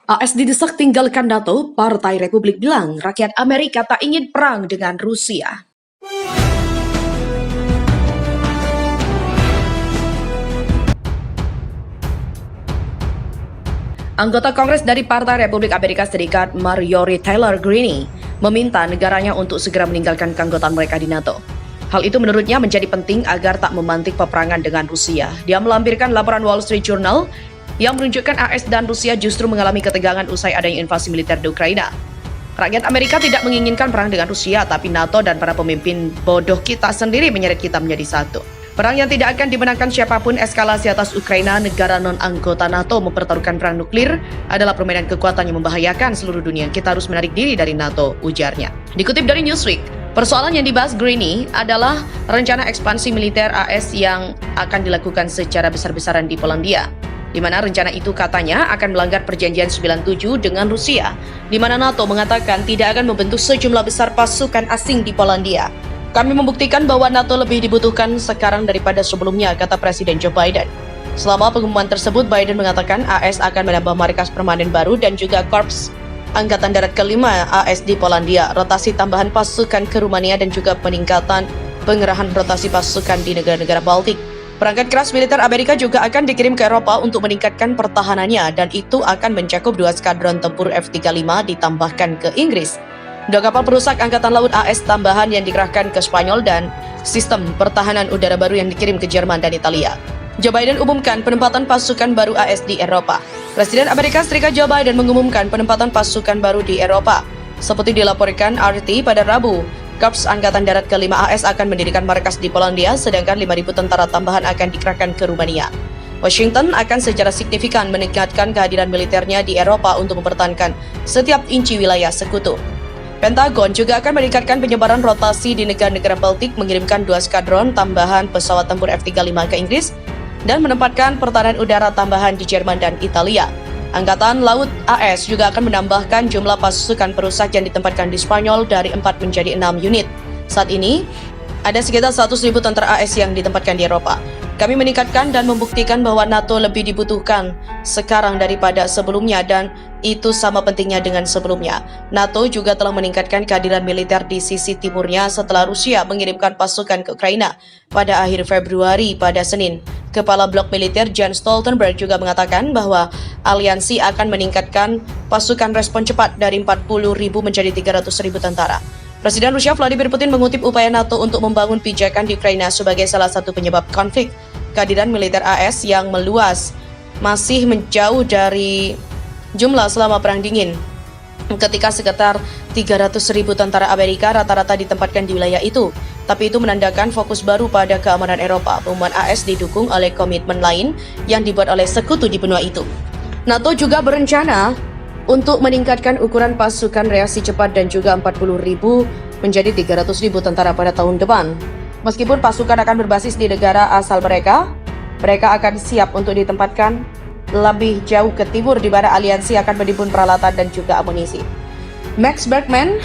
AS didesak tinggalkan NATO, Partai Republik bilang rakyat Amerika tak ingin perang dengan Rusia. Anggota Kongres dari Partai Republik Amerika Serikat, Marjorie Taylor Greene, meminta negaranya untuk segera meninggalkan keanggotaan mereka di NATO. Hal itu menurutnya menjadi penting agar tak memantik peperangan dengan Rusia. Dia melampirkan laporan Wall Street Journal yang menunjukkan AS dan Rusia justru mengalami ketegangan usai adanya invasi militer di Ukraina. Rakyat Amerika tidak menginginkan perang dengan Rusia, tapi NATO dan para pemimpin bodoh kita sendiri menyeret kita menjadi satu. Perang yang tidak akan dimenangkan siapapun. Eskalasi atas Ukraina, negara non-anggota NATO mempertaruhkan perang nuklir adalah permainan kekuatan yang membahayakan seluruh dunia. Kita harus menarik diri dari NATO, ujarnya. Dikutip dari Newsweek, persoalan yang dibahas Greene adalah rencana ekspansi militer AS yang akan dilakukan secara besar-besaran di Polandia, di mana rencana itu katanya akan melanggar perjanjian 97 dengan Rusia, di mana NATO mengatakan tidak akan membentuk sejumlah besar pasukan asing di Polandia. Kami membuktikan bahwa NATO lebih dibutuhkan sekarang daripada sebelumnya, kata Presiden Joe Biden. Selama pengumuman tersebut, Biden mengatakan AS akan menambah markas permanen baru dan juga Korps Angkatan Darat kelima AS di Polandia, rotasi tambahan pasukan ke Rumania dan juga peningkatan pengerahan rotasi pasukan di negara-negara Baltik. Perangkat keras militer Amerika juga akan dikirim ke Eropa untuk meningkatkan pertahanannya, dan itu akan mencakup 2 skadron tempur F-35 ditambahkan ke Inggris, 2 kapal perusak Angkatan Laut AS tambahan yang dikerahkan ke Spanyol, dan sistem pertahanan udara baru yang dikirim ke Jerman dan Italia. Joe Biden umumkan penempatan pasukan baru AS di Eropa. Presiden Amerika Serikat Joe Biden mengumumkan penempatan pasukan baru di Eropa. Seperti dilaporkan RT pada Rabu, Korps Angkatan Darat kelima AS akan mendirikan markas di Polandia, sedangkan 5.000 tentara tambahan akan dikerahkan ke Rumania. Washington akan secara signifikan meningkatkan kehadiran militernya di Eropa untuk mempertahankan setiap inci wilayah sekutu. Pentagon juga akan meningkatkan penyebaran rotasi di negara-negara Baltik, mengirimkan 2 skadron tambahan pesawat tempur F-35 ke Inggris, dan menempatkan pertahanan udara tambahan di Jerman dan Italia. Angkatan Laut AS juga akan menambahkan jumlah pasukan perusak yang ditempatkan di Spanyol dari 4 menjadi 6 unit. Saat ini, ada sekitar 100.000 tentara AS yang ditempatkan di Eropa. Kami meningkatkan dan membuktikan bahwa NATO lebih dibutuhkan sekarang daripada sebelumnya, dan itu sama pentingnya dengan sebelumnya. NATO juga telah meningkatkan kehadiran militer di sisi timurnya setelah Rusia mengirimkan pasukan ke Ukraina pada akhir Februari pada Senin. Kepala Blok Militer Jens Stoltenberg juga mengatakan bahwa aliansi akan meningkatkan pasukan respon cepat dari 40.000 menjadi 300.000 tentara. Presiden Rusia Vladimir Putin mengutip upaya NATO untuk membangun pijakan di Ukraina sebagai salah satu penyebab konflik. Kehadiran militer AS yang meluas masih menjauh dari jumlah selama Perang Dingin, ketika sekitar 300.000 tentara Amerika rata-rata ditempatkan di wilayah itu. Tapi itu menandakan fokus baru pada keamanan Eropa. Pengumuman AS didukung oleh komitmen lain yang dibuat oleh sekutu di benua itu. NATO juga berencana untuk meningkatkan ukuran pasukan reaksi cepat dan juga 40.000 menjadi 300.000 tentara pada tahun depan. Meskipun pasukan akan berbasis di negara asal mereka akan siap untuk ditempatkan lebih jauh ke timur, di mana aliansi akan menimbun peralatan dan juga amunisi. Max Bergman,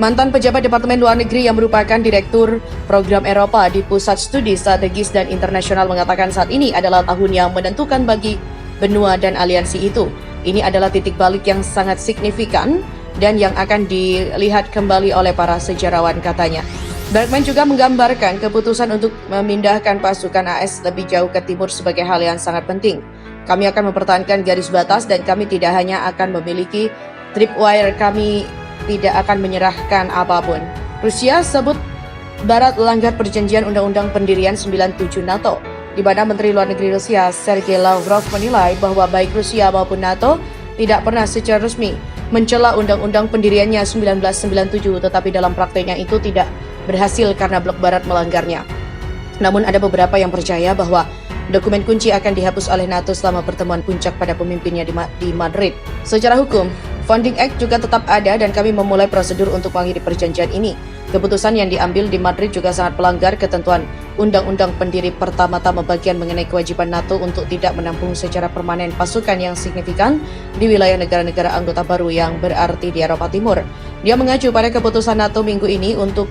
mantan pejabat Departemen Luar Negeri yang merupakan Direktur Program Eropa di Pusat Studi Strategis dan Internasional, mengatakan saat ini adalah tahun yang menentukan bagi benua dan aliansi itu. Ini adalah titik balik yang sangat signifikan dan yang akan dilihat kembali oleh para sejarawan, katanya. Bergman juga menggambarkan keputusan untuk memindahkan pasukan AS lebih jauh ke timur sebagai hal yang sangat penting. Kami akan mempertahankan garis batas dan kami tidak hanya akan memiliki tripwire, kami tidak akan menyerahkan apapun. Rusia sebut Barat melanggar perjanjian Undang-Undang Pendirian 97 NATO, di mana Menteri Luar Negeri Rusia Sergei Lavrov menilai bahwa baik Rusia maupun NATO tidak pernah secara resmi mencela Undang-Undang Pendiriannya 1997, tetapi dalam prakteknya itu tidak berhasil karena blok Barat melanggarnya. Namun ada beberapa yang percaya bahwa dokumen kunci akan dihapus oleh NATO selama pertemuan puncak pada pemimpinnya di Madrid. Secara hukum, Founding Act juga tetap ada dan kami memulai prosedur untuk mengakhiri perjanjian ini. Keputusan yang diambil di Madrid juga sangat melanggar ketentuan Undang-Undang Pendiri pertama-tama bagian mengenai kewajiban NATO untuk tidak menampung secara permanen pasukan yang signifikan di wilayah negara-negara anggota baru yang berarti di Eropa Timur. Dia mengacu pada keputusan NATO minggu ini untuk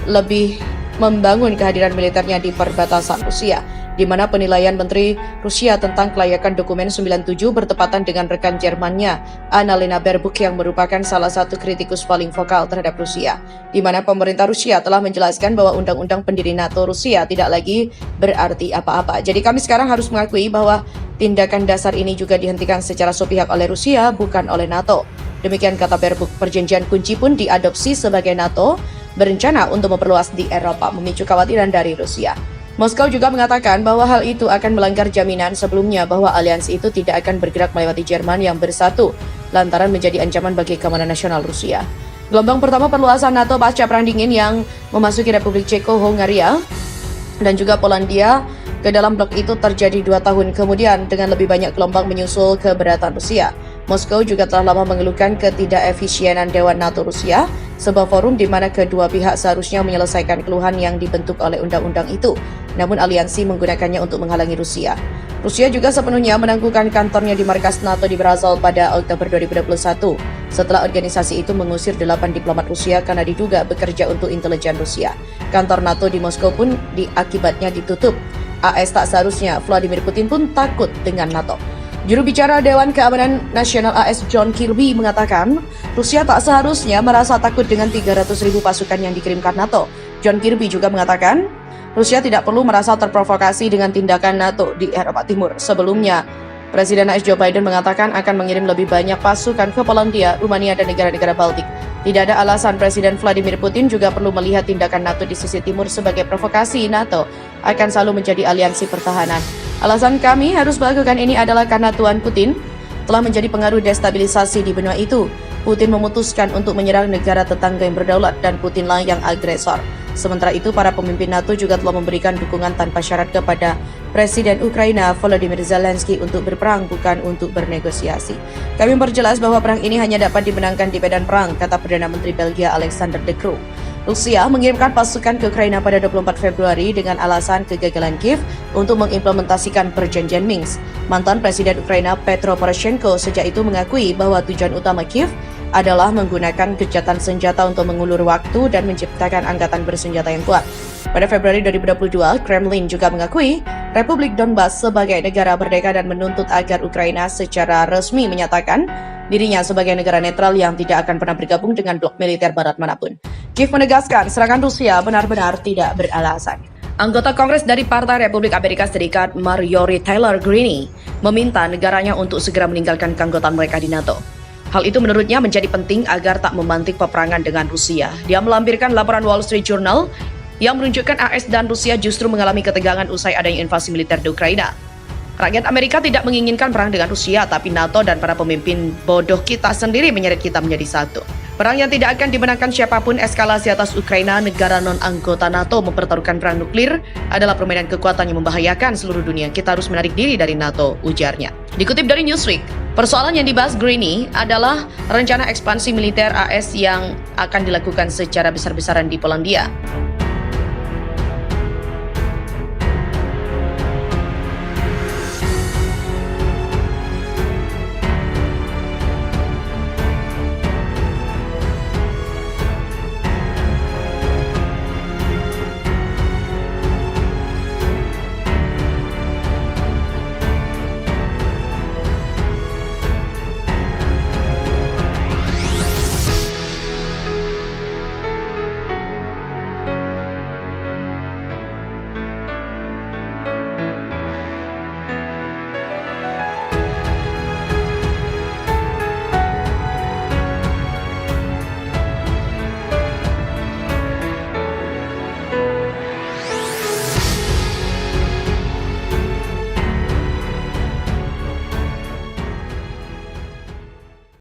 lebih membangun kehadiran militernya di perbatasan Rusia. di mana penilaian Menteri Rusia tentang kelayakan dokumen 97 bertepatan dengan rekan Jermannya, Annalena Baerbock yang merupakan salah satu kritikus paling vokal terhadap Rusia, di mana pemerintah Rusia telah menjelaskan bahwa undang-undang pendiri NATO Rusia tidak lagi berarti apa-apa. Jadi kami sekarang harus mengakui bahwa tindakan dasar ini juga dihentikan secara sepihak oleh Rusia, bukan oleh NATO. Demikian kata Baerbock. Perjanjian kunci pun diadopsi sebagai NATO berencana untuk memperluas di Eropa, memicu kekhawatiran dari Rusia. Moskow juga mengatakan bahwa hal itu akan melanggar jaminan sebelumnya bahwa aliansi itu tidak akan bergerak melewati Jerman yang bersatu, lantaran menjadi ancaman bagi keamanan nasional Rusia. Gelombang pertama perluasan NATO pasca Perang Dingin yang memasuki Republik Ceko-Hongaria dan juga Polandia ke dalam blok itu terjadi 2 tahun kemudian dengan lebih banyak gelombang menyusul keberatan Rusia. Moskow juga telah lama mengeluhkan ketidakefisienan Dewan NATO Rusia, sebuah forum di mana kedua pihak seharusnya menyelesaikan keluhan yang dibentuk oleh undang-undang itu. Namun aliansi menggunakannya untuk menghalangi Rusia. Rusia juga sepenuhnya menangguhkan kantornya di markas NATO di Brasil pada Oktober 2021, setelah organisasi itu mengusir 8 diplomat Rusia karena diduga bekerja untuk intelijen Rusia. Kantor NATO di Moskow pun akibatnya ditutup. AS tak seharusnya, Vladimir Putin pun takut dengan NATO. Juru bicara Dewan Keamanan Nasional AS John Kirby mengatakan, Rusia tak seharusnya merasa takut dengan 300.000 pasukan yang dikirimkan NATO. John Kirby juga mengatakan, Rusia tidak perlu merasa terprovokasi dengan tindakan NATO di Eropa Timur. Sebelumnya, Presiden AS Joe Biden mengatakan akan mengirim lebih banyak pasukan ke Polandia, Rumania, dan negara-negara Baltik. Tidak ada alasan Presiden Vladimir Putin juga perlu melihat tindakan NATO di sisi timur sebagai provokasi. NATO akan selalu menjadi aliansi pertahanan. Alasan kami harus melakukan ini adalah karena Tuan Putin telah menjadi pengaruh destabilisasi di benua itu. Putin memutuskan untuk menyerang negara tetangga yang berdaulat dan Putinlah yang agresor. Sementara itu, para pemimpin NATO juga telah memberikan dukungan tanpa syarat kepada Presiden Ukraina Volodymyr Zelensky untuk berperang, bukan untuk bernegosiasi. Kami memperjelas bahwa perang ini hanya dapat dimenangkan di medan perang, kata Perdana Menteri Belgia Alexander De Croo. Rusia mengirimkan pasukan ke Ukraina pada 24 Februari dengan alasan kegagalan Kiev untuk mengimplementasikan perjanjian Minsk. Mantan Presiden Ukraina Petro Poroshenko sejak itu mengakui bahwa tujuan utama Kiev adalah menggunakan gencatan senjata untuk mengulur waktu dan menciptakan angkatan bersenjata yang kuat. Pada Februari 2022, Kremlin juga mengakui Republik Donbas sebagai negara merdeka dan menuntut agar Ukraina secara resmi menyatakan dirinya sebagai negara netral yang tidak akan pernah bergabung dengan blok militer barat manapun. Kiev menegaskan serangan Rusia benar-benar tidak beralasan. Anggota Kongres dari Partai Republik Amerika Serikat Marjorie Taylor Greene meminta negaranya untuk segera meninggalkan keanggotaan mereka di NATO. Hal itu menurutnya menjadi penting agar tak memantik peperangan dengan Rusia. Dia melampirkan laporan Wall Street Journal yang menunjukkan AS dan Rusia justru mengalami ketegangan usai adanya invasi militer di Ukraina. Rakyat Amerika tidak menginginkan perang dengan Rusia, tapi NATO dan para pemimpin bodoh kita sendiri menyeret kita menjadi satu. Perang yang tidak akan dimenangkan siapapun. Eskalasi atas Ukraina, negara non-anggota NATO mempertaruhkan perang nuklir adalah permainan kekuatan yang membahayakan seluruh dunia. Kita harus menarik diri dari NATO, ujarnya. Dikutip dari Newsweek, persoalan yang dibahas Greene adalah rencana ekspansi militer AS yang akan dilakukan secara besar-besaran di Polandia.